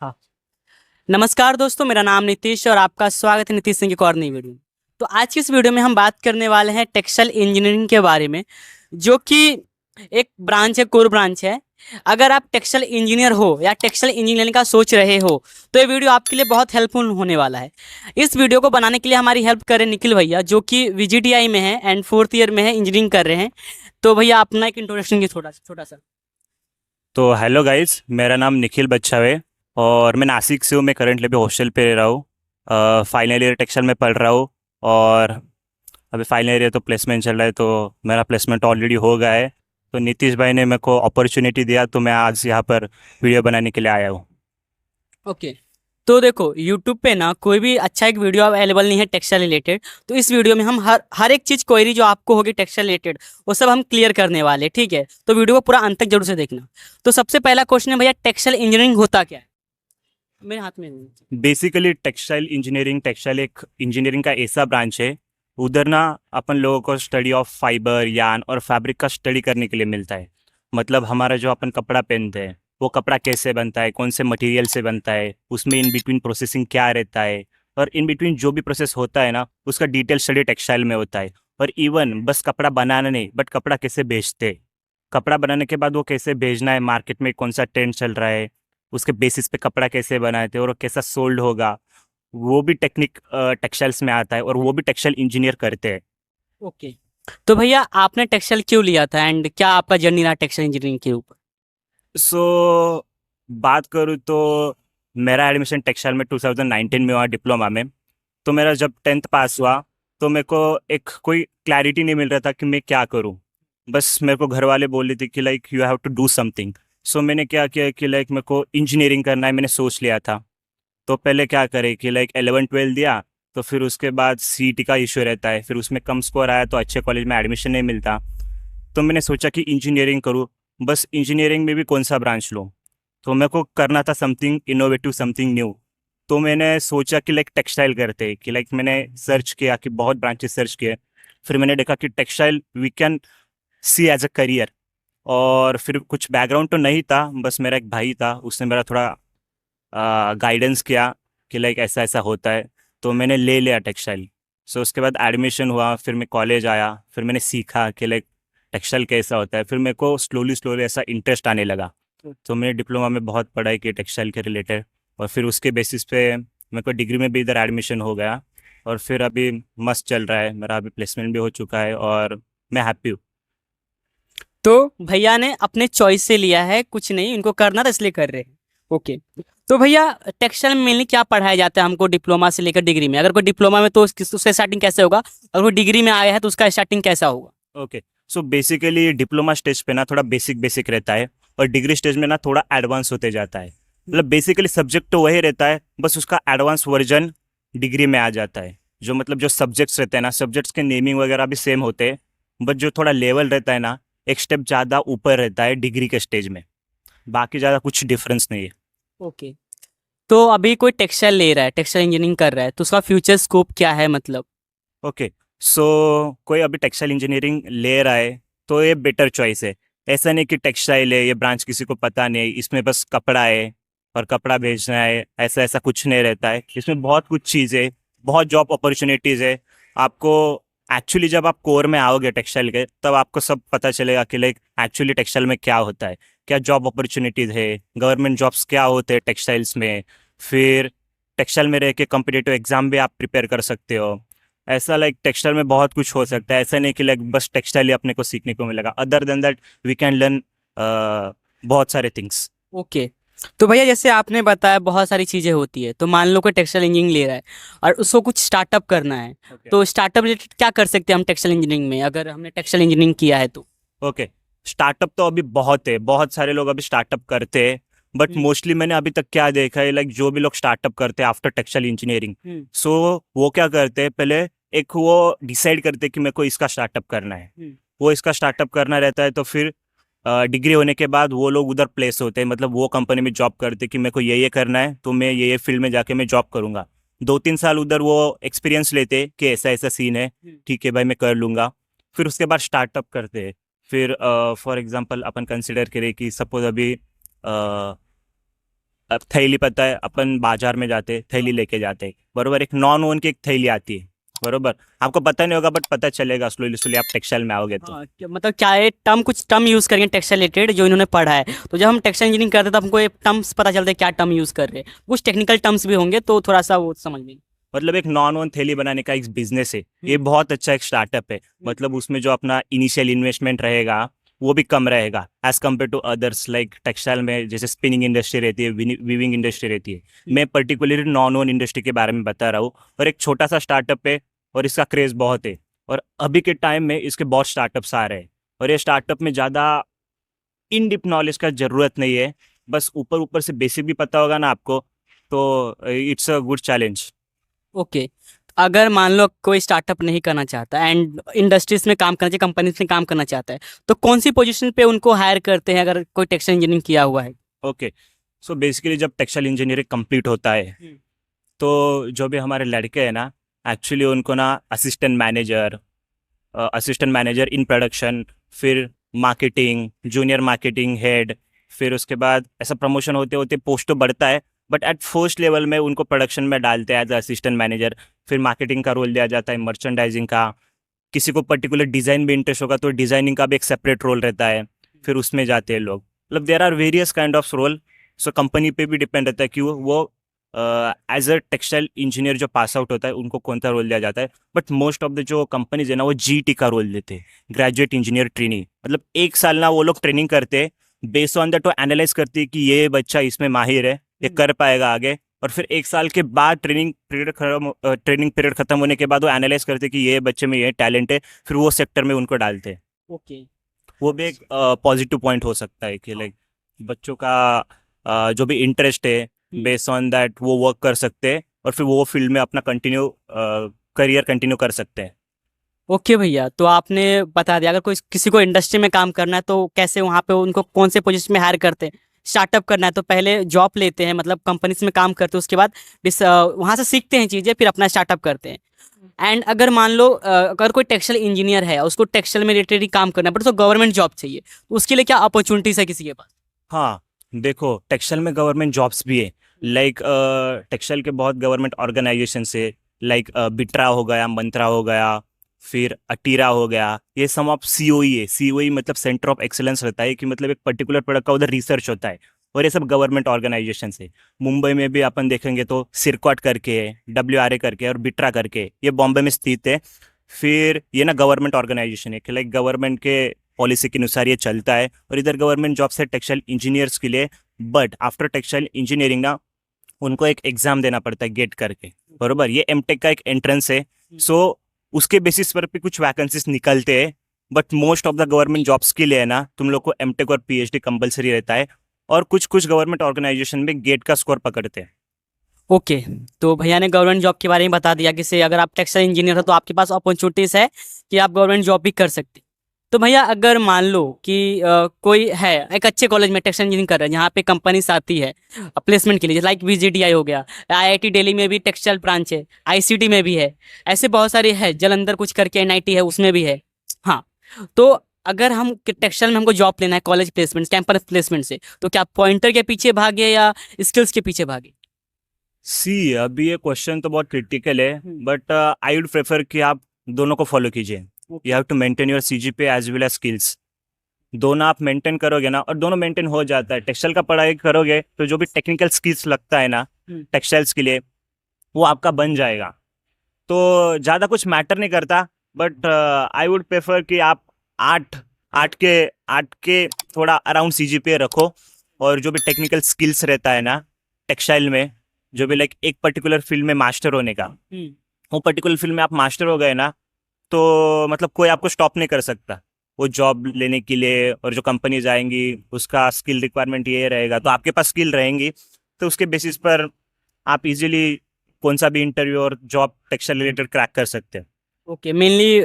हाँ। नमस्कार दोस्तों, मेरा नाम नीतीश और आपका स्वागत है नीतीश सिंह की एक और नई वीडियो में। तो आज की इस वीडियो में हम बात करने वाले हैं टेक्सटाइल इंजीनियरिंग के बारे में, जो कि एक ब्रांच है, कोर ब्रांच है। अगर आप टेक्सटाइल इंजीनियर हो या टेक्सटाइल इंजीनियरिंग का सोच रहे हो तो ये वीडियो आपके लिए बहुत हेल्पफुल होने वाला है। इस वीडियो को बनाने के लिए हमारी हेल्प कर रहे हैं निखिल भैया, जो कि VGTI में है एंड 4th ईयर में है, इंजीनियरिंग कर रहे हैं। तो भैया अपना एक इंट्रोडक्शन की छोटा छोटा सा। तो हेलो गाइस, मेरा नाम निखिल बच्छावे और मैं नासिक से हूँ। मैं करंटली अभी हॉस्टल पे रह रहा हूँ। फाइनल ईयर टेक्सटाइल में पढ़ रहा हूँ और अभी फाइनल ईयर तो प्लेसमेंट चल रहा है, तो मेरा प्लेसमेंट ऑलरेडी हो गया है। तो नीतीश भाई ने मेरे को अपॉर्चुनिटी दिया, तो मैं आज यहाँ पर वीडियो बनाने के लिए आया हूँ। ओके। तो देखो, यूट्यूब पे ना कोई भी अच्छा एक वीडियो अवेलेबल नहीं है टेक्सटाइल रिलेटेड। तो इस वीडियो में हम हर एक चीज, क्वेरी जो आपको होगी टेक्सटाइल रिलेटेड, वो सब हम क्लियर करने वाले हैं, ठीक है? तो वीडियो को पूरा अंत तक जरूर से देखना। तो सबसे पहला क्वेश्चन है भैया, टेक्सटाइल इंजीनियरिंग होता क्या है? मेरे हाथ में नहीं। बेसिकली टेक्सटाइल एक इंजीनियरिंग का ऐसा ब्रांच है। उधर ना अपन लोगों को स्टडी ऑफ फाइबर, यान और फैब्रिक का स्टडी करने के लिए मिलता है। मतलब हमारा जो अपन कपड़ा पहनते हैं वो कपड़ा कैसे बनता है, कौन से मटेरियल से बनता है, उसमें इन बिटवीन प्रोसेसिंग क्या रहता है, और इन बिटवीन जो भी प्रोसेस होता है ना उसका डिटेल स्टडी टेक्सटाइल में होता है। और इवन बस कपड़ा बनाना नहीं, बट कपड़ा कैसे बेचते हैं, कपड़ा बनाने के बाद वो कैसे भेजना है मार्केट में, कौन सा ट्रेंड चल रहा है, उसके बेसिस पे कपड़ा कैसे बनाए थे और वो कैसा सोल्ड होगा, वो भी टेक्निक टेक्सटाइल्स में आता है और वो भी टेक्सटाइल इंजीनियर करते हैं। ओके। तो भैया आपने टेक्सटाइल क्यों लिया था एंड क्या आपका जर्नी रहा टेक्सटाइल इंजीनियरिंग के ऊपर? सो बात करूँ तो मेरा एडमिशन टेक्सटाइल में 2019 में हुआ, डिप्लोमा में। तो मेरा जब 10th पास हुआ तो मेरे को एक कोई क्लैरिटी नहीं मिल रहा था कि मैं क्या करूँ। बस मेरे को घर वाले बोल रहे थे कि like you have to do something. So मैंने क्या किया कि लाइक मेरे को इंजीनियरिंग करना है, मैंने सोच लिया था। तो पहले क्या करे कि लाइक 11-12 दिया, तो फिर उसके बाद सीईटी का इशू रहता है, फिर उसमें कम स्कोर आया तो अच्छे कॉलेज में एडमिशन नहीं मिलता। तो मैंने सोचा कि इंजीनियरिंग करूँ। बस इंजीनियरिंग में भी कौन सा ब्रांच लूँ, तो मेरे को करना था समथिंग इनोवेटिव, समथिंग न्यू। तो मैंने सोचा कि लाइक टेक्सटाइल करते हैं, कि लाइक मैंने सर्च किया कि बहुत ब्रांचेस सर्च किए। फिर मैंने देखा कि textile we can see as a career. और फिर कुछ बैकग्राउंड तो नहीं था, बस मेरा एक भाई था, उसने मेरा थोड़ा गाइडेंस किया कि लाइक ऐसा ऐसा होता है। तो मैंने ले लिया टेक्सटाइल। सो उसके बाद एडमिशन हुआ, फिर मैं कॉलेज आया, फिर मैंने सीखा कि लाइक टेक्सटाइल कैसा होता है। फिर मेरे को स्लोली स्लोली ऐसा इंटरेस्ट आने लगा। तो मैंने डिप्लोमा में बहुत पढ़ाई की टेक्सटाइल के रिलेटेड, और फिर उसके बेसिस पे मेरे को डिग्री में भी इधर एडमिशन हो गया। और फिर अभी मस्त चल रहा है, मेरा अभी प्लेसमेंट भी हो चुका है और मैं हैप्पी हूँ। तो भैया ने अपने चॉइस से लिया है, कुछ नहीं, इनको करना था इसलिए कर रहे हैं। ओके। तो भैया टेक्सटाइल में मेनली क्या पढ़ाया जाता है हमको, डिप्लोमा से लेकर डिग्री में? अगर कोई डिप्लोमा में तो उसका स्टार्टिंग कैसे होगा, अगर कोई डिग्री में आया है तो उसका स्टार्टिंग कैसा होगा? Okay. So basically diploma stage पे ना थोड़ा बेसिक बेसिक रहता है, और डिग्री स्टेज में ना थोड़ा एडवांस होते जाता है। मतलब बेसिकली सब्जेक्ट तो वही रहता है, बस उसका एडवांस वर्जन डिग्री में आ जाता है। जो मतलब जो सब्जेक्ट्स रहते हैं ना, सब्जेक्ट्स के नेमिंग वगैरह भी सेम होते हैं, बट जो थोड़ा लेवल रहता है ना, एक स्टेप ज़्यादा ऊपर रहता है डिग्री के स्टेज में। बाकी ज़्यादा कुछ डिफरेंस नहीं है। ओके। तो अभी कोई टेक्सटाइल ले रहा है, टेक्सटाइल इंजीनियरिंग कर रहा है, तो उसका फ्यूचर स्कोप क्या है मतलब? ओके। सो कोई अभी टेक्सटाइल इंजीनियरिंग ले रहा है तो ये बेटर चॉइस है। ऐसा नहीं कि टेक्सटाइल है ये ब्रांच किसी को पता नहीं, इसमें बस कपड़ा है और कपड़ा बेचना है, ऐसा ऐसा कुछ नहीं रहता है। इसमें बहुत कुछ चीज़ें, बहुत जॉब अपॉर्चुनिटीज़ है। आपको एक्चुअली जब आप कोर में आओगे टेक्सटाइल के, तब आपको सब पता चलेगा कि लाइक एक्चुअली टेक्सटाइल में क्या होता है, क्या जॉब अपॉर्चुनिटीज़ है, गवर्नमेंट जॉब्स क्या होते हैं टेक्सटाइल्स में। फिर टेक्सटाइल में रह के कम्पिटिटिव एग्जाम भी आप प्रिपेयर कर सकते हो। ऐसा लाइक टेक्सटाइल में बहुत कुछ हो सकता है, ऐसा नहीं कि लाइक बस टेक्सटाइल ही अपने को सीखने को मिलेगा। Other than that we can learn बहुत सारे थिंग्स। ओके। तो भैया जैसे आपने बताया बहुत सारी चीज़ें होती है, तो मान लो कोई टेक्सटाइल इंजीनियरिंग ले रहा है और उसको कुछ स्टार्टअप करना है, ओके। तो स्टार्टअप रिलेटेड क्या कर सकते हैं हम टेक्सटाइल इंजीनियरिंग में, अगर हमने टेक्सटाइल इंजीनियरिंग किया है तो? ओके। स्टार्टअप तो अभी बहुत है, बहुत सारे लोग अभी स्टार्टअप करते हैं। But hmm. मोस्टली मैंने अभी तक क्या देखा है, लाइक जो भी लोग स्टार्टअप करते हैं आफ्टर टेक्सटाइल इंजीनियरिंग, हम्म। सो वो क्या करते हैं, पहले एक वो डिसाइड करते हैं कि मेरे को इसका स्टार्टअप करना है। हम्म। वो इसका स्टार्टअप करना रहता है, तो फिर डिग्री होने के बाद वो लोग उधर प्लेस होते हैं, मतलब वो कंपनी में जॉब करते हैं कि मेरे को ये करना है, तो मैं ये फील्ड में जाके मैं जॉब करूँगा। 2-3 साल उधर वो एक्सपीरियंस लेते हैं कि ऐसा ऐसा सीन है, हम्म। ठीक है भाई मैं कर लूँगा। फिर उसके बाद स्टार्टअप करते हैं। फिर फॉर एग्जांपल अपन कंसिडर करें कि सपोज अभी अब थैली पता है, अपन बाजार में जाते थैली लेके जाते, बरोबर, एक नॉन ओन की एक थैली आती है, बरोबर, आपको पता नहीं होगा बट पता चलेगा स्लोली स्लोली आप टेक्सटाइल में आओगे तो। हाँ, मतलब क्या है टर्म, कुछ टर्म यूज़ करेंगे टेक्सटाइल रिलेटेड जो इन्होंने पढ़ा है। तो जब हम टेक्सटाइल इंजीनियरिंग करते हैं तो हमको ये टर्म्स पता चलता है क्या टर्म यूज़ कर रहे हैं, कुछ टेक्निकल टर्म्स भी होंगे तो थोड़ा सा वो समझ में। मतलब एक नॉन ओन थैली बनाने का एक बिजनेस है, ये बहुत अच्छा एक स्टार्टअप है। मतलब उसमें जो अपना इनिशियल इन्वेस्टमेंट रहेगा वो भी कम रहेगा as compare to others, like textile में जैसे स्पिनिंग इंडस्ट्री रहती है, वीविंग इंडस्ट्री रहती है। मैं पर्टिकुलरली नॉन ओन इंडस्ट्री के बारे में बता रहा हूँ, और एक छोटा सा स्टार्टअप है और इसका क्रेज बहुत है, और अभी के टाइम में इसके बहुत स्टार्टअप्स आ रहे हैं, और ये स्टार्टअप में ज़्यादा इन डिप नॉलेज का ज़रूरत नहीं है, बस ऊपर ऊपर से बेसिक भी पता होगा ना आपको, तो it's a good challenge. Okay, अगर मान लो कोई स्टार्टअप नहीं करना चाहता एंड इंडस्ट्रीज में काम करना चाहिए, कंपनीज में काम करना चाहता है, तो कौन सी पोजीशन पे उनको हायर करते हैं अगर कोई टेक्सटाइल इंजीनियरिंग किया हुआ है? ओके, सो बेसिकली जब टेक्सटाइल इंजीनियरिंग कंप्लीट होता है तो जो भी हमारे लड़के हैं ना, एक्चुअली उनको ना असिस्टेंट मैनेजर इन प्रोडक्शन, फिर मार्केटिंग, जूनियर मार्केटिंग हेड, फिर उसके बाद ऐसा प्रमोशन होते होते पोस्ट तो बढ़ता है, बट एट फर्स्ट लेवल में उनको प्रोडक्शन में डालते हैं एज असिस्टेंट मैनेजर। फिर मार्केटिंग का रोल दिया जाता है, मर्चेंडाइजिंग का, किसी को पर्टिकुलर डिज़ाइन भी इंटरेस्ट होगा तो डिज़ाइनिंग का भी एक सेपरेट रोल रहता है, फिर उसमें जाते हैं लोग। मतलब there are various kind of role. So company पे भी डिपेंड रहता है कि वो एज अ टेक्सटाइल इंजीनियर जो पास आउट होता है उनको कौन सा रोल दिया जाता है। बट मोस्ट ऑफ द जो कंपनीज है ना वो GT का रोल देते हैं, ग्रेजुएट इंजीनियर ट्रेनिंग। मतलब एक साल ना वो लोग ट्रेनिंग करते हैं, बेस्ड ऑन दैट तो एनालाइज करती है कि ये बच्चा इसमें माहिर है, ये कर पाएगा आगे, और फिर एक साल के बाद ट्रेनिंग पीरियड खत्म होने के बाद वो एनालाइज करते हैं कि ये बच्चे में ये टैलेंट है, फिर वो सेक्टर में उनको डालते हैं। ओके। वो भी एक पॉजिटिव पॉइंट हो सकता है कि लाइक बच्चों का जो भी इंटरेस्ट है, बेस्ड ऑन दैट वो वर्क कर सकते हैं और फिर वो फील्ड में अपना करियर कंटिन्यू कर सकते हैं। ओके भैया, तो आपने बता दिया अगर कोई किसी को इंडस्ट्री में काम करना है तो कैसे वहाँ पे उनको कौन से पोजीशन में हायर करते हैं। स्टार्टअप करना है तो पहले जॉब लेते हैं, मतलब कंपनीज में काम करते हैं, उसके बाद वहाँ से सीखते हैं चीज़ें, फिर अपना स्टार्टअप करते हैं। एंड अगर मान लो अगर कोई टेक्सटाइल इंजीनियर है, उसको टेक्सटाइल में रिलेटेड ही काम करना है बट उसको गवर्नमेंट जॉब चाहिए, तो उसके लिए क्या अपॉर्चुनिटीज है किसी के पास? हाँ, देखो टेक्सटाइल में गवर्नमेंट जॉब्स भी है, लाइक टेक्सटाइल के बहुत गवर्नमेंट ऑर्गेनाइजेशन है, लाइक बिट्रा हो गया, मंत्रा हो गया, फिर अटीरा हो गया, ये सम ऑफ COE है। COE मतलब सेंटर ऑफ एक्सेलेंस रहता है, कि मतलब एक पर्टिकुलर प्रोडक्ट का उधर रिसर्च होता है, और ये सब गवर्नमेंट ऑर्गेनाइजेशन है। मुंबई में भी अपन देखेंगे तो सिरकॉट करके है, WRA करके और बिट्रा करके, ये बॉम्बे में स्थित है। फिर ये ना गवर्नमेंट ऑर्गेनाइजेशन है कि लाइक गवर्नमेंट के पॉलिसी के अनुसार ये चलता है, और इधर गवर्नमेंट जॉब्स है टेक्सटाइल इंजीनियर्स के लिए। बट आफ्टर टेक्सटाइल इंजीनियरिंग ना उनको एक एग्जाम देना पड़ता है गेट करके, बरोबर, ये MTech का एक एंट्रेंस है। सो उसके बेसिस पर भी कुछ वैकेंसीज निकलते हैं, but most of the government jobs के लिए है ना तुम लोग को MTech और PhD कंपलसरी रहता है, और कुछ कुछ गवर्नमेंट ऑर्गेनाइजेशन में गेट का स्कोर पकड़ते हैं। ओके, तो भैया ने गवर्नमेंट जॉब के बारे में बता दिया कि से अगर आप टेक्सटाइल इंजीनियर हो तो आपके पास अपॉर्चुनिटीज़ है कि आप गवर्नमेंट जॉब भी कर सकते हैं। तो भैया अगर मान लो कि कोई है एक अच्छे कॉलेज में टेक्सटाइल इंजीनियरिंग कर रहा है जहाँ पे कंपनीज आती है प्लेसमेंट के लिए, लाइक VGTI हो गया, IIT दिल्ली में भी टेक्सटाइल ब्रांच है, ICT में भी है, ऐसे बहुत सारे है, जलंधर कुछ करके NIT है उसमें भी है। हाँ, तो अगर हम टेक्सटाइल में हमको जॉब लेना है कॉलेज प्लेसमेंट, कैंपस प्लेसमेंट से, तो क्या पॉइंटर के पीछे भागे या स्किल्स के पीछे भागे? अभी ये क्वेश्चन तो बहुत क्रिटिकल है, बट आई वुड प्रेफर कि आप दोनों को फॉलो कीजिए। You have to maintain your CGPA as well as skills. दोनों आप मेंटेन करोगे ना, और दोनों मेंटेन हो जाता है, टेक्सटाइल का पढ़ाई करोगे तो जो भी टेक्निकल स्किल्स लगता है ना टेक्सटाइल्स के लिए, वो आपका बन जाएगा। तो ज़्यादा कुछ मैटर नहीं करता, बट आई वुड प्रेफर कि आप आठ आठ के थोड़ा अराउंड CGPA रखो, और जो भी टेक्निकल स्किल्स रहता है ना टेक्सटाइल में, जो भी लाइक एक पर्टिकुलर फील्ड में मास्टर होने का, वो पर्टिकुलर फील्ड में आप मास्टर हो गए ना, तो मतलब कोई आपको स्टॉप नहीं कर सकता वो जॉब लेने के लिए। और जो कंपनीज आएंगी उसका स्किल रिक्वायरमेंट ये रहेगा, तो आपके पास स्किल रहेंगी, तो उसके बेसिस पर आप इजीली कौन सा भी इंटरव्यू और जॉब टेक्सटाइल रिलेटेड क्रैक कर सकते हैं। ओके, मेनली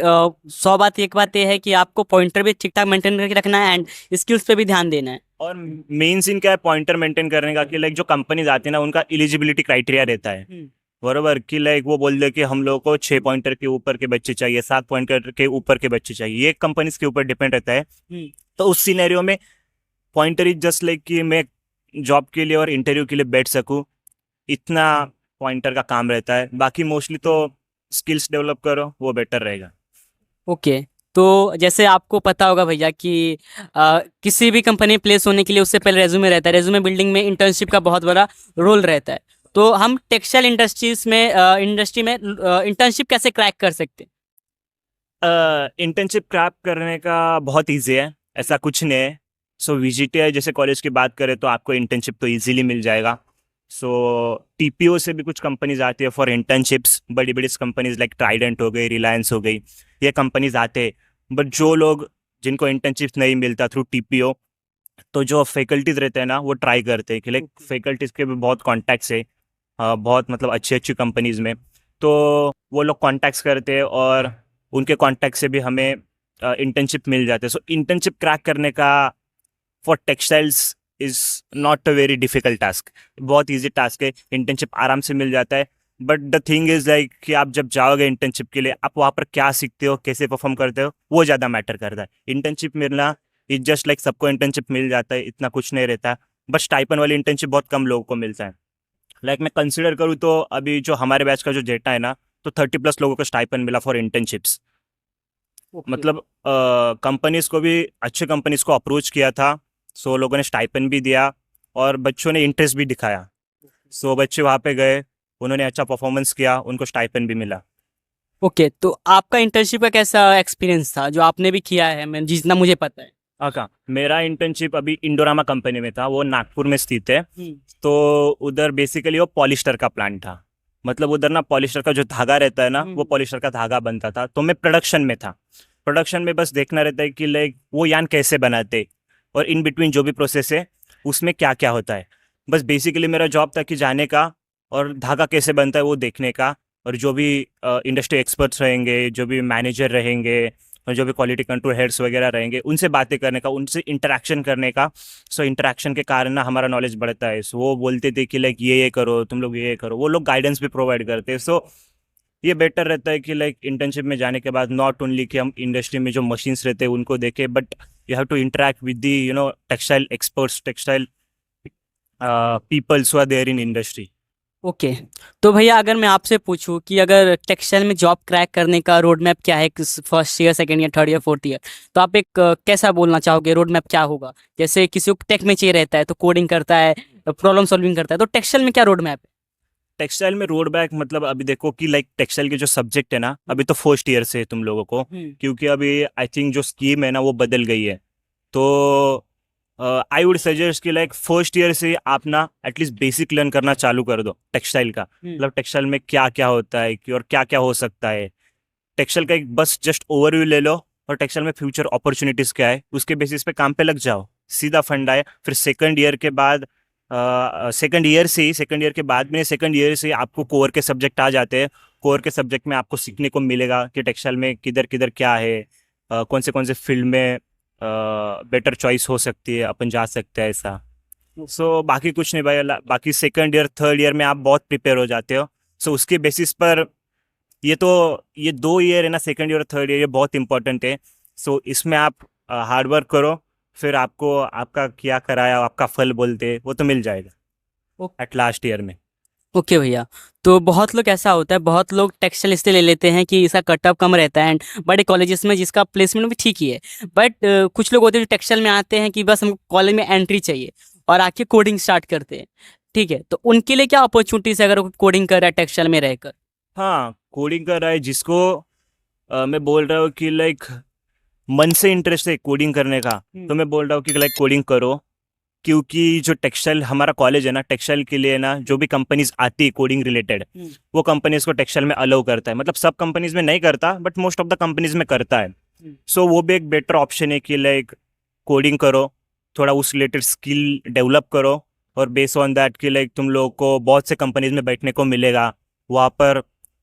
100 बात ये है कि आपको पॉइंटर भी ठीक ठाक मेंटेन करके रखना है एंड स्किल्स पे भी ध्यान देना है। और मेन सीन क्या है पॉइंटर मेंटेन करने का, कि लाइक जो कंपनीज आती है ना उनका एलिजिबिलिटी क्राइटेरिया रहता है, बरोबर, कि लाइक वो बोल दे कि हम लोगों को 6 पॉइंटर के ऊपर के बच्चे चाहिए, 7 पॉइंटर के ऊपर के बच्चे चाहिए, ये कंपनीज के ऊपर डिपेंड रहता है। तो उस सिनेरियो में पॉइंटर इज जस्ट लाइक कि मैं जॉब के लिए और इंटरव्यू के लिए बैठ सकूँ, इतना पॉइंटर का काम रहता है। बाकी मोस्टली तो स्किल्स डेवलप करो, वो बेटर रहेगा। ओके। तो जैसे आपको पता होगा भैया कि किसी भी कंपनी में प्लेस होने के लिए उससे पहले रेज्यूमे रहता है, रेज्यूमे बिल्डिंग में इंटर्नशिप का बहुत बड़ा रोल रहता है। तो हम टेक्सटाइल इंडस्ट्री में इंटर्नशिप कैसे क्रैक कर सकते हैं? इंटर्नशिप क्रैक करने का बहुत ईजी है, ऐसा कुछ नहीं है। सो VGTI जैसे कॉलेज की बात करें तो आपको इंटर्नशिप तो इजीली मिल जाएगा। सो TPO से भी कुछ कंपनीज आती है फॉर इंटर्नशिप्स, बड़ी बड़ी कंपनीज लाइक ट्राइडेंट हो गई, रिलायंस हो गई, ये कंपनीज आते हैं। बट जो लोग जिनको इंटर्नशिप नहीं मिलता थ्रू TPO, तो जो फैकल्टीज रहते हैं ना, वो ट्राई करते हैं कि लाइक फैकल्टीज के भी बहुत कॉन्टैक्ट्स है, बहुत मतलब अच्छी अच्छी कंपनीज में। तो वो लोग कॉन्टैक्ट्स करते हैं और उनके कॉन्टैक्ट से भी हमें इंटर्नशिप मिल जाते हैं। सो इंटर्नशिप क्रैक करने का for textiles is not a very difficult task, बहुत ईजी टास्क है, इंटर्नशिप आराम से मिल जाता है। But the thing is like कि आप जब जाओगे इंटर्नशिप के लिए, आप वहाँ पर क्या सीखते हो, कैसे परफॉर्म करते हो, वो ज़्यादा मैटर करता है। इंटर्नशिप मिलना इज जस्ट लाइक सबको इंटर्नशिप मिल जाता है, इतना कुछ नहीं रहता है। बट स्टाइपन वाली इंटर्नशिप बहुत कम लोगों को मिलता है। लाइक मैं कंसिडर करूँ तो अभी जो हमारे बैच का जो डेटा है ना, तो 30+ लोगों को स्टाइपन मिला फॉर इंटर्नशिप्स। मतलब कंपनीज को भी, अच्छे कंपनीज को अप्रोच किया था, सो लोगों ने स्टाइपन भी दिया और बच्चों ने इंटरेस्ट भी दिखाया। सो बच्चे वहाँ पे गए, उन्होंने अच्छा परफॉर्मेंस किया, उनको स्टाइपन भी मिला। ओके, तो आपका इंटर्नशिप का कैसा एक्सपीरियंस था जो आपने भी किया है, मैं जितना मुझे पता है? हाँ कहाँ, मेरा इंटर्नशिप अभी इंडोरामा कंपनी में था, वो नागपुर में स्थित है। तो उधर बेसिकली वो पॉलिस्टर का प्लांट था। मतलब उधर ना पॉलिस्टर का जो धागा रहता है ना, वो पॉलिस्टर का धागा बनता था। तो मैं प्रोडक्शन में था। प्रोडक्शन में बस देखना रहता है कि लाइक वो यान कैसे बनाते, और इन बिटवीन जो भी प्रोसेस है उसमें क्या क्या होता है। बस बेसिकली मेरा जॉब था कि जाने का और धागा कैसे बनता है वो देखने का, और जो भी इंडस्ट्री एक्सपर्ट्स रहेंगे, जो भी मैनेजर रहेंगे, और जो भी क्वालिटी कंट्रोल हेड्स वगैरह रहेंगे, उनसे बातें करने का, उनसे इंटरेक्शन करने का। सो इंटरेक्शन के कारण ना हमारा नॉलेज बढ़ता है। सो वो बोलते थे कि लाइक ये करो, तुम लोग ये करो, वो लोग गाइडेंस भी प्रोवाइड करते हैं। सो ये बेटर रहता है कि लाइक इंटर्नशिप में जाने के बाद नॉट ओनली कि हम इंडस्ट्री में जो मशीन्स रहते हैं उनको देखें, but you have to interact with the textile experts, textile peoples who are there in industry. Okay. तो भैया अगर मैं आपसे पूछूं कि अगर टेक्सटाइल में जॉब क्रैक करने का रोड मैप क्या है, first year, second year, third year, fourth year, तो आप एक कैसा बोलना चाहोगे, रोड मैप क्या होगा? जैसे किसी को टेक में चाहिए रहता है तो कोडिंग करता है, प्रॉब्लम सॉल्विंग करता है, तो टेक्सटाइल में क्या रोड मैप है? टेक्सटाइल में रोड बैक मतलब अभी देखो कि लाइक टेक्सटाइल के जो सब्जेक्ट है ना, अभी तो फर्स्ट ईयर से है तुम लोगों को, क्योंकि अभी आई थिंक जो स्कीम है ना वो बदल गई है। तो आई वुड सजेस्ट कि लाइक फर्स्ट ईयर से आप ना एटलीस्ट बेसिक लर्न करना चालू कर दो टेक्सटाइल का। मतलब टेक्सटाइल में क्या क्या होता है कि और क्या क्या हो सकता है, टेक्सटाइल का एक बस जस्ट ओवरव्यू ले लो, और टेक्सटाइल में फ्यूचर अपॉर्चुनिटीज क्या है उसके बेसिस पे काम पे लग जाओ, सीधा फंड आए। फिर सेकंड ईयर के बाद, सेकंड ईयर के बाद में, सेकंड ईयर से आपको कोर के सब्जेक्ट आ जाते हैं। कोर के सब्जेक्ट में आपको सीखने को मिलेगा कि टेक्सटाइल में किधर किधर क्या है, कौन से फील्ड में बेटर चॉइस हो सकती है, अपन जा सकते हैं ऐसा। सो बाकी कुछ नहीं भाई, बाकी सेकंड ईयर थर्ड ईयर में आप बहुत प्रिपेयर हो जाते हो। सो उसके बेसिस पर ये तो, ये 2 ईयर है ना, सेकंड ईयर और थर्ड ईयर, ये बहुत इंपॉर्टेंट है। सो इसमें आप हार्ड वर्क करो, फिर आपको आपका किया कराया आपका फल बोलते हैं, वो तो मिल जाएगा एट लास्ट ईयर में। ओके भैया। तो बहुत लोग ऐसा होता है, बहुत लोग टेक्सटाइल इसलिए ले लेते हैं कि इसका कटअप कम रहता है एंड बड़े कॉलेजेस में जिसका प्लेसमेंट भी ठीक ही है। बट कुछ लोग होते हैं जो टेक्सटाइल में आते हैं कि बस हमको कॉलेज में एंट्री चाहिए और आके कोडिंग स्टार्ट करते हैं। ठीक है, तो उनके लिए क्या अपॉर्चुनिटीज है अगर वो कोडिंग कर रहा है टेक्सटाइल में रहकर? हाँ, कोडिंग कर रहा है जिसको मैं बोल रहा हूँ कि लाइक मन से इंटरेस्ट है कोडिंग करने का, तो मैं बोल रहा हूँ कि लाइक कोडिंग करो। क्योंकि जो टेक्सटाइल हमारा कॉलेज है ना, टेक्सटाइल के लिए ना जो भी कंपनीज आती है कोडिंग रिलेटेड, वो कंपनीज को टेक्सटाइल में अलाउ करता है। मतलब सब कंपनीज में नहीं करता, but most of the companies में करता है। सो वो भी एक बेटर ऑप्शन है कि लाइक कोडिंग करो, थोड़ा उस रिलेटेड स्किल डेवलप करो, और बेस ऑन दैट कि लाइक तुम लोगों को बहुत से कंपनीज में बैठने को मिलेगा। वहाँ पर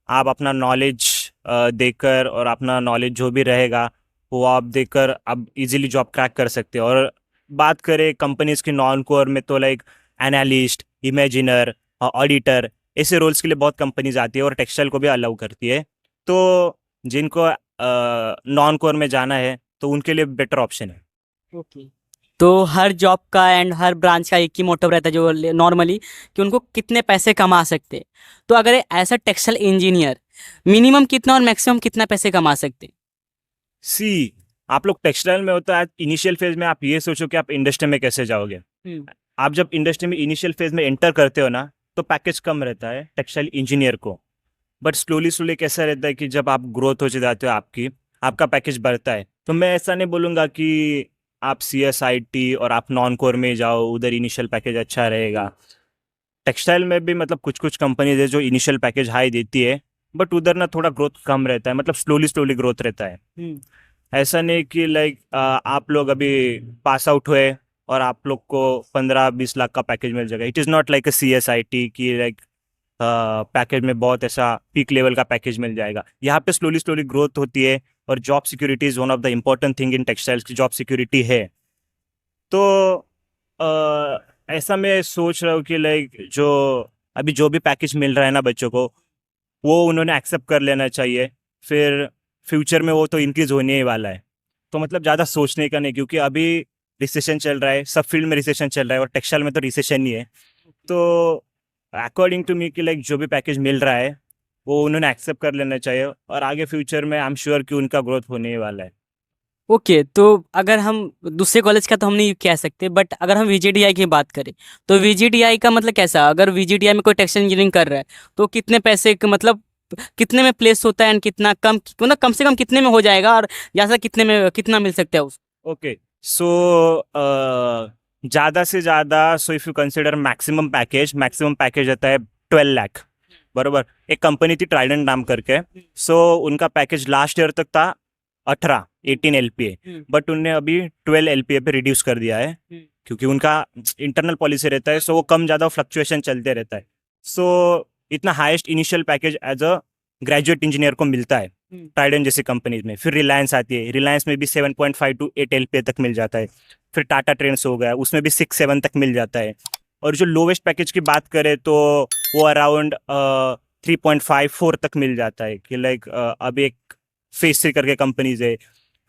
आप अपना नॉलेज देकर, और अपना नॉलेज जो भी रहेगा वो आप देकर आप इजीली जॉब क्रैक कर सकते हो। और बात करें कंपनीज की नॉन कोर में, तो लाइक एनालिस्ट, इमेजिनर, ऑडिटर, ऐसे रोल्स के लिए बहुत कंपनीज आती है, और टेक्सटाइल को भी अलाउ करती है। तो जिनको नॉन कोर में जाना है तो उनके लिए बेटर ऑप्शन है। ओके। तो हर जॉब का एंड हर ब्रांच का एक ही मोटिव रहता है जो नॉर्मली कि उनको कितने पैसे कमा सकते हैं। तो अगर ऐसा टेक्सटाइल इंजीनियर मिनिमम कितना और मैक्सिमम कितना पैसे कमा सकते हैं? सी, आप लोग टेक्सटाइल में होता है इनिशियल फेज में, आप ये सोचो कि आप इंडस्ट्री में कैसे जाओगे। हम्म, आप जब इंडस्ट्री में इनिशियल फेज में एंटर करते हो ना, तो पैकेज कम रहता है टेक्सटाइल इंजीनियर को। बट स्लोली स्लोली कैसा रहता है कि जब आप ग्रोथ हो जाते हो आपकी, आपका पैकेज बढ़ता है। तो मैं ऐसा नहीं बोलूँगा कि आप CSIT और आप नॉन कोर में जाओ, उधर इनिशियल पैकेज अच्छा रहेगा। टेक्सटाइल में भी मतलब कुछ कुछ कंपनीज है जो इनिशियल पैकेज हाई देती है, बट उधर ना थोड़ा ग्रोथ कम रहता है, मतलब स्लोली स्लोली ग्रोथ रहता है। हम्म, ऐसा नहीं कि लाइक आप लोग अभी पास आउट हुए और आप लोग को 15-20 लाख का पैकेज मिल जाएगा। It is not like a CSIT की लाइक पैकेज में बहुत ऐसा पीक लेवल का पैकेज मिल जाएगा। यहाँ पे स्लोली स्लोली ग्रोथ होती है, और job security is one of the important thing in textiles की जॉब सिक्योरिटी है। तो ऐसा मैं सोच रहा हूँ कि लाइक जो अभी जो भी पैकेज मिल रहा है ना बच्चों को, वो उन्होंने एक्सेप्ट कर लेना चाहिए। फिर फ्यूचर में वो तो इंक्रीज होने ही वाला है। तो मतलब ज़्यादा सोचने का नहीं, क्योंकि अभी रिसेशन चल रहा है, सब फील्ड में रिसेशन चल रहा है, और टेक्सटाइल में तो रिसेशन ही है। तो अकॉर्डिंग टू मी कि लाइक जो भी पैकेज मिल रहा है वो उन्होंने एक्सेप्ट कर लेना चाहिए, और आगे फ्यूचर में आई एम श्योर कि उनका ग्रोथ होने ही वाला है। ओके। तो अगर हम दूसरे कॉलेज का तो हम नहीं कह सकते, बट अगर हम VGTI की बात करें तो VGTI का मतलब कैसा, अगर VGTI में कोई टेक्सटाइल इंजीनियरिंग कर रहा है तो कितने पैसे मतलब कितने में प्लेस होता है एंड कितना कम, मतलब कम से कम कितने में हो जाएगा और ज्यादा कितने में कितना मिल सकता है उसको? ओके, सो ज़्यादा से ज़्यादा, so if you consider maximum package रहता है 12 लाख, बरोबर। एक कंपनी थी ट्राइडेंट नाम करके, सो उनका पैकेज लास्ट ईयर तक था 18 LPA, बट उनने अभी 12 LPA पे रिड्यूस कर दिया है, क्योंकि उनका इंटरनल पॉलिसी रहता है, सो वो कम ज़्यादा फ्लक्चुएशन चलते रहता है। सो इतना highest initial package as a graduate engineer को मिलता है ट्राइडेंट जैसी कंपनीज में। फिर रिलायंस आती है, रिलायंस में भी 7.5 to 8 LPA तक मिल जाता है। फिर टाटा ट्रेंड्स हो गया, उसमें भी 6-7 तक मिल जाता है। और जो लोवेस्ट पैकेज की बात करें तो वो अराउंड 3.5-4 तक मिल जाता है, कि लाइक अब एक फेस 3 करके कंपनीज है,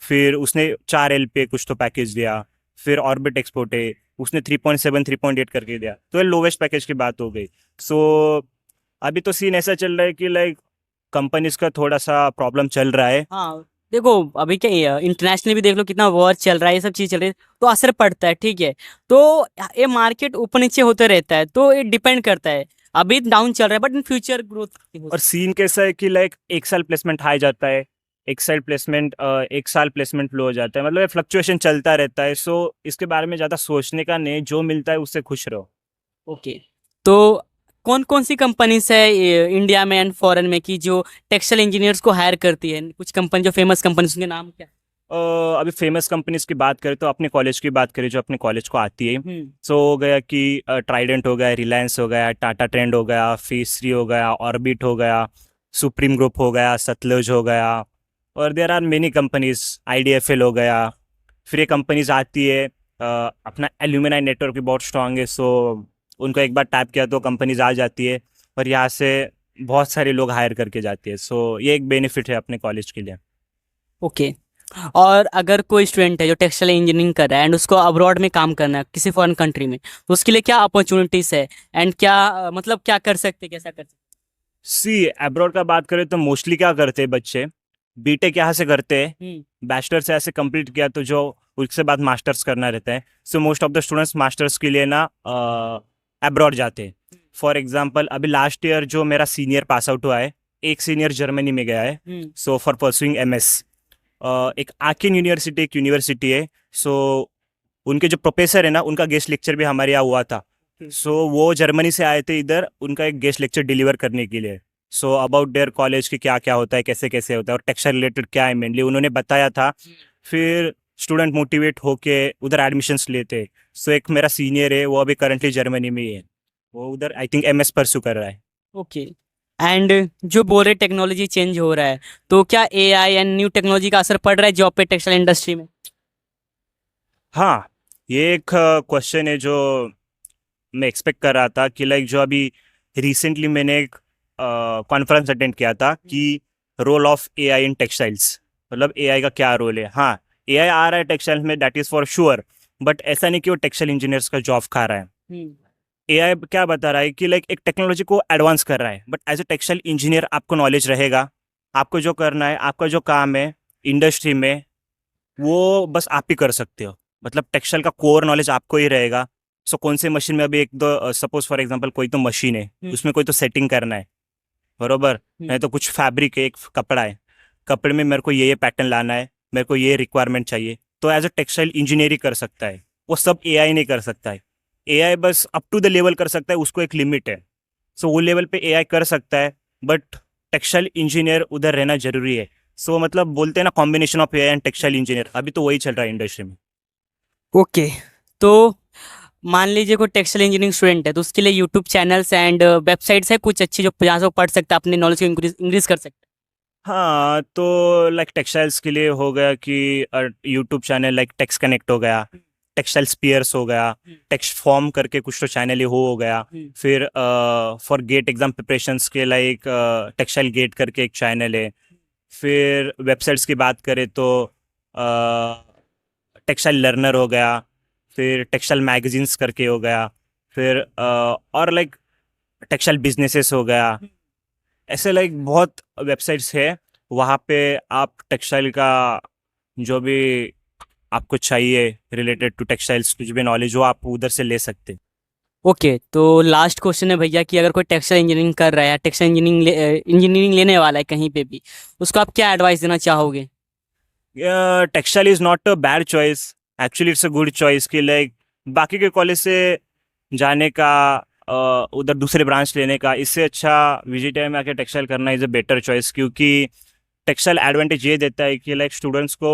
फिर उसने 4 LPA कुछ तो पैकेज दिया। फिर ऑर्बिट एक्सपोर्ट है, उसने 3.7 3.8 करके दिया। तो ये लोवेस्ट पैकेज की बात हो गई। सो अभी तो सीन ऐसा चल रहा है कि लाइक कंपनीज का थोड़ा सा प्रॉब्लम चल रहा है। हाँ, देखो अभी क्या इंटरनेशनली भी देख लो कितना वॉर चल रहा है, ये सब चीज़ चल रही है, तो असर पड़ता है, ठीक है। तो ये मार्केट ऊपर नीचे होते रहता है, तो ये डिपेंड करता है। अभी डाउन चल रहा है बट इन फ्यूचर ग्रोथ हो और सीन कैसा है कि लाइक एक साल प्लेसमेंट हाई जाता है, एक साल प्लेसमेंट लो हो जाता है, मतलब ये फ्लक्चुएशन चलता रहता है। सो इसके बारे में ज़्यादा सोचने का नहीं, जो मिलता है उससे खुश रहो। ओके। तो कौन कौन सी कंपनीज है इंडिया में एंड फॉरेन में की जो टेक्सटाइल इंजीनियर्स को हायर करती है? कुछ कंपनी जो फेमस कंपनीज, उनके नाम क्या? अभी फेमस कंपनीज की बात करें तो अपने कॉलेज की बात करें, जो अपने कॉलेज को आती है। हम्म, सो हो गया कि ट्राइडेंट हो गया, रिलायंस हो गया, टाटा ट्रेंड हो गया, फेस 3 हो गया, ऑर्बिट हो गया, सुप्रीम ग्रुप हो गया, सतलुज हो गया, और there are many companies, IDFL हो गया। फिर ये कंपनीज आती है, अपना एल्यूमिनाई नेटवर्क भी बहुत स्ट्रांग है, सो उनको एक बार टैप किया तो कंपनीज आ जाती है, और यहाँ से बहुत सारे लोग हायर करके जाती है। सो ये एक बेनिफिट है अपने कॉलेज के लिए। ओके। और अगर कोई स्टूडेंट है जो टेक्सटाइल इंजीनियरिंग कर रहा है एंड उसको अब्रॉड में काम करना है किसी फॉरेन कंट्री में, तो उसके लिए क्या अपॉर्चुनिटीज है एंड क्या मतलब क्या कर सकते हैं, कैसा कर सकते सी, अब्रॉड का बात करें तो मोस्टली क्या करते हैं बच्चे, बीटेक यहाँ से करते हैं, हैं? बैचलर से ऐसे कंप्लीट किया तो जो उसके बाद मास्टर्स करना रहता है। So most of the students masters के लिए ना अब्रॉड जाते हैं। फॉर एग्जांपल अभी लास्ट ईयर जो मेरा सीनियर पास आउट हुआ है, एक सीनियर जर्मनी में गया है, सो फॉर परसुइंग MS। एक आकिन यूनिवर्सिटी एक यूनिवर्सिटी है, सो उनके जो प्रोफेसर है ना, उनका गेस्ट लेक्चर भी हमारे यहाँ हुआ था। सो वो जर्मनी से आए थे इधर उनका एक गेस्ट लेक्चर डिलीवर करने के लिए। सो अबाउट देयर कॉलेज की क्या क्या होता है, कैसे कैसे होता है, और टेक्सटाइल रिलेटेड क्या है मेनली उन्होंने बताया था। फिर स्टूडेंट मोटिवेट होके उधर एडमिशन्स लेते। सो एक मेरा सीनियर है, वो अभी करंटली जर्मनी में ही है, वो उधर आई थिंक MS परसू कर रहा है। ओके। एंड जो बोल रहे टेक्नोलॉजी चेंज हो रहा है, तो क्या AI एंड न्यू टेक्नोलॉजी का असर पड़ रहा है जॉब पे टेक्सटाइल इंडस्ट्री में? हाँ, ये एक क्वेश्चन है जो मैं एक्सपेक्ट कर रहा था, कि लाइक जो अभी रिसेंटली मैंने एक कॉन्फ्रेंस अटेंड किया था कि role of AI in textiles, मतलब AI का क्या रोल है। हाँ, AI आ रहा है टेक्सटाइल्स में, that is for sure, but ऐसा नहीं कि वो टेक्सटाइल इंजीनियर्स का जॉब खा रहा है। हम्म, एआई क्या बता रहा है कि लाइक एक टेक्नोलॉजी को एडवांस कर रहा है, but as a textile engineer आपको नॉलेज रहेगा, आपको जो करना है, आपका जो काम है इंडस्ट्री में, वो बस आप ही कर सकते हो। मतलब टेक्सटाइल का कोर नॉलेज आपको ही रहेगा। सो कौन से मशीन में अभी एक दो सपोज फॉर एग्जांपल कोई तो मशीन है, उसमें कोई तो सेटिंग करना है, बरोबर, नहीं तो कुछ फैब्रिक है, एक कपड़ा है, कपड़े में मेरे को ये पैटर्न लाना है, मेरे को ये रिक्वायरमेंट चाहिए, तो एज अ टेक्सटाइल इंजीनियर ही कर सकता है। वो सब एआई नहीं कर सकता है। एआई बस अप टू द लेवल कर सकता है, उसको एक लिमिट है। सो वो लेवल पे एआई कर सकता है, बट टेक्सटाइल इंजीनियर उधर रहना जरूरी है। सो मतलब बोलते हैं ना, combination of AI and textile engineer, अभी तो वही चल रहा है इंडस्ट्री में। ओके। तो मान लीजिए कोई टेक्सटाइल इंजीनियरिंग स्टूडेंट है तो उसके लिए यूट्यूब चैनल्स एंड वेबसाइट्स है कुछ अच्छी जो जहाँ से वो पढ़ सकता है, अपने नॉलेज को इंक्रीज कर सकता हाँ, तो लाइक टेक्सटाइल्स के लिए हो गया कि YouTube channel like tex connect हो गया, टेक्सटाइल स्पीयर्स हो गया, टेक्स्ट फॉर्म करके कुछ तो चैनल ही हो गया। है। फिर फॉर गेट एग्जाम प्रिपरेशंस के लाइक टेक्सटाइल गेट करके एक चैनल है। फिर वेबसाइट्स की बात करें तो टेक्सटाइल लर्नर हो गया, फिर टेक्सटाइल मैगजीन्स करके हो गया, फिर और लाइक टेक्सटाइल बिजनेसेस हो गया। ऐसे लाइक बहुत वेबसाइट्स है, वहाँ पे आप टेक्सटाइल का जो भी आपको चाहिए रिलेटेड टू टेक्सटाइल्स, कुछ भी नॉलेज हो आप उधर से ले सकते हैं। ओके, तो लास्ट क्वेश्चन है भैया कि अगर कोई टेक्सटाइल इंजीनियरिंग कर रहा है, टेक्सटाइल इंजीनियरिंग लेने वाला है कहीं पे भी, उसको आप क्या एडवाइस देना चाहोगे? Textile is not a bad choice, actually it's a good choice कि लाइक बाकी के कॉलेज से जाने का, उधर दूसरे ब्रांच लेने का, इससे अच्छा VGTI में आके टेक्सटाइल करना इज़ अ बेटर चॉइस। क्योंकि टेक्सटाइल एडवांटेज ये देता है कि लाइक स्टूडेंट्स को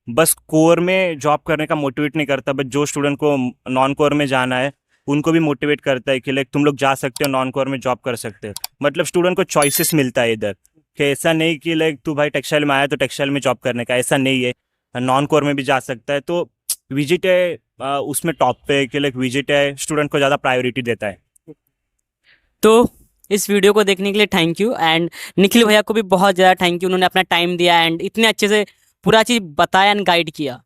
बस कोर में जॉब करने का मोटिवेट नहीं करता, बट जो स्टूडेंट को नॉन कोर में जाना है उनको भी मोटिवेट करता है कि लाइक तुम लोग जा सकते हो, नॉन कोर में जॉब कर सकते हो। मतलब स्टूडेंट को चॉइसेस मिलता है इधर, कि ऐसा नहीं कि लाइक तू भाई टेक्सटाइल में आया तो टेक्सटाइल में जॉब करने का, ऐसा नहीं है, नॉन कोर में भी जा सकता है। तो VGTI उसमें टॉप पे है कि लाइक VGTI स्टूडेंट को ज़्यादा प्रायोरिटी देता है। तो इस वीडियो को देखने के लिए थैंक यू, एंड निखिल भैया को भी बहुत ज़्यादा थैंक यू, उन्होंने अपना टाइम दिया एंड इतने अच्छे से पूरा चीज़ बताया एंड गाइड किया।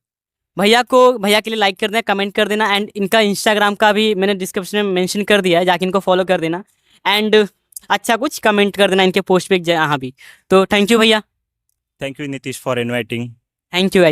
भैया के लिए लाइक कर देना, कमेंट कर देना, एंड इनका इंस्टाग्राम का भी मैंने डिस्क्रिप्शन में मेंशन कर दिया है, जाके इनको फॉलो कर देना एंड अच्छा कुछ कमेंट कर देना इनके पोस्ट पे यहाँ भी। तो थैंक यू भैया। Thank you Nitish for inviting. Thank you.